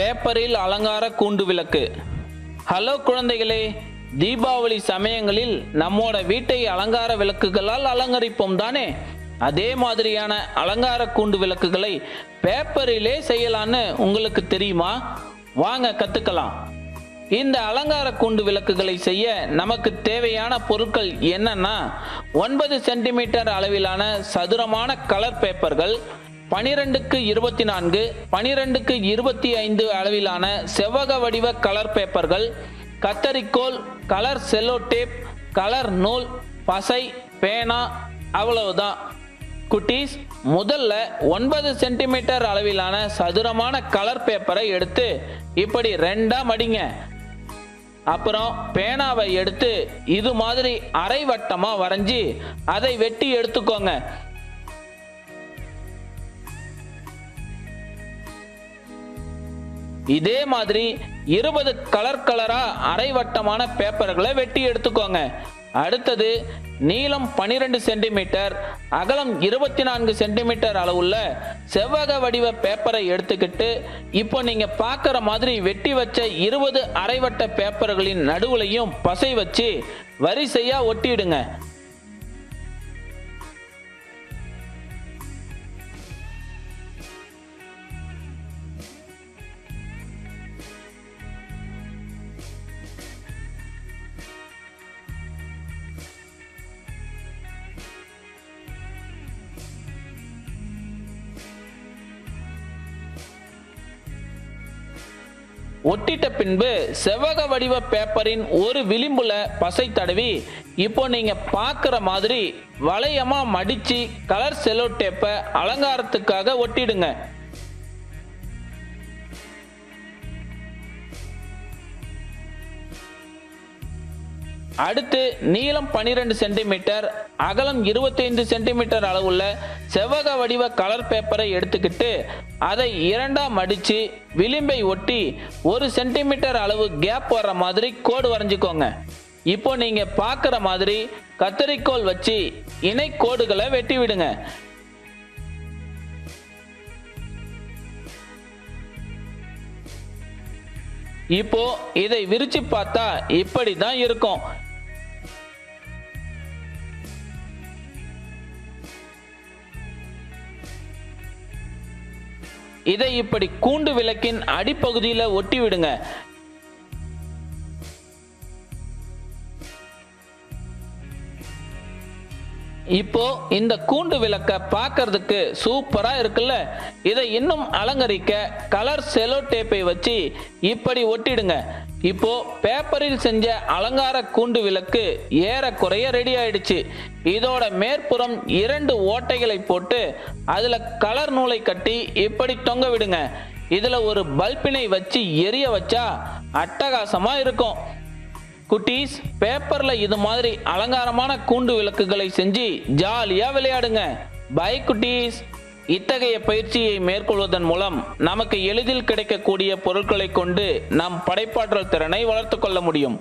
பேப்பரில் அலங்கார கூண்டு விளக்கு. ஹலோ குழந்தைகளே, தீபாவளி சமயங்களில் நம்மோட வீட்டை அலங்கார விளக்குகளால் அலங்கரிப்போம் தானே? அதே மாதிரியான அலங்கார கூண்டு விளக்குகளை பேப்பரிலே செய்யலான்னு உங்களுக்கு தெரியுமா? வாங்க கத்துக்கலாம். இந்த அலங்கார கூண்டு விளக்குகளை செய்ய நமக்கு தேவையான பொருட்கள் என்னன்னா, 9 சென்டிமீட்டர் அளவிலான சதுரமான கலர் பேப்பர்கள், 12x24, 12x25 அளவிலான செவ்வக வடிவ கலர் பேப்பர்கள், கத்தரிக்கோல், கலர் செல்லோ டேப், கலர் நூல், பசை, பேனா. அவ்வளவுதான் குட்டீஸ். முதல்ல 9 சென்டிமீட்டர் அளவிலான சதுரமான கலர் பேப்பரை எடுத்து இப்படி ரெண்டா மடிங்க. அப்புறம் பேனாவை எடுத்து இது மாதிரி அரை வட்டமா வரைஞ்சி அதை வெட்டி எடுத்துக்கோங்க. இதே மாதிரி 20 கலரா அரை வட்டமான பேப்பர்களை வெட்டி எடுத்துக்கோங்க. அடுத்தது நீளம் 12 சென்டிமீட்டர், அகலம் 24 சென்டிமீட்டர் அளவுள்ள செவ்வக வடிவ பேப்பரை எடுத்துக்கிட்டு இப்போ நீங்க பார்க்குற மாதிரி வெட்டி வச்ச 20 அரைவட்ட பேப்பர்களின் நடுவுலையும் பசை வச்சு வரிசையா ஒட்டிடுங்க. ஒட்டிட்ட பின்பு செவ்வக வடிவ பேப்பரின் ஒரு விளிம்புல பசை தடவி இப்போ நீங்க பார்க்குற மாதிரி வளையமா மடிச்சு கலர் செல்லோ டேப்பை அலங்காரத்துக்காக ஒட்டிடுங்க. அடுத்து நீளம் 12 சென்டிமீட்டர், அகலம் 25 சென்டிமீட்டர் அளவுள்ள செவ்வக வடிவ கலர் பேப்பரை எடுத்துக்கிட்டு அதை இரண்டா மடிச்சு விளிம்பை ஒட்டி 1 சென்டிமீட்டர் அளவு கேப் வர்ற மாதிரி கோடு வரைஞ்சுக்கோங்க. இப்போ நீங்க பார்க்குற மாதிரி கத்தரிக்கோல் வச்சு இணை கோடுகளை வெட்டி விடுங்க. இப்போ இதை விரிச்சு பார்த்தா இப்படி தான் இருக்கும். இதை இப்படி கூண்டு விளக்கின் அடிப்பகுதியில் ஒட்டி விடுங்க. இப்போ இந்த கூண்டு விளக்க பார்க்கிறதுக்கு சூப்பரா இருக்குல்ல? இதை இன்னும் அலங்கரிக்க கலர் செலோ டேப்பை வச்சு இப்படி ஒட்டிடுங்க. இப்போ பேப்பரில் செஞ்ச அலங்கார கூண்டு விளக்கு ஏறக்குறைய ரெடி ஆயிடுச்சு. இதோட மேற்புறம் 2 ஓட்டைகளை போட்டு அதுல கலர் நூலை கட்டி இப்படி தொங்க விடுங்க. இதுல ஒரு பல்பினை வச்சு எரிய வச்சா அட்டகாசமா இருக்கும். குட்டீஸ், பேப்பர்ல இது மாதிரி அலங்காரமான கூண்டு விளக்குகளை செஞ்சு ஜாலியா விளையாடுங்க. பை குட்டீஸ். இத்தகைய பயிற்சியை மேற்கொள்வதன் மூலம் நமக்கு எளிதில் கிடைக்கக்கூடிய பொருட்களை கொண்டு நம் படைப்பாற்றல் திறனை வளர்த்து கொள்ள முடியும்.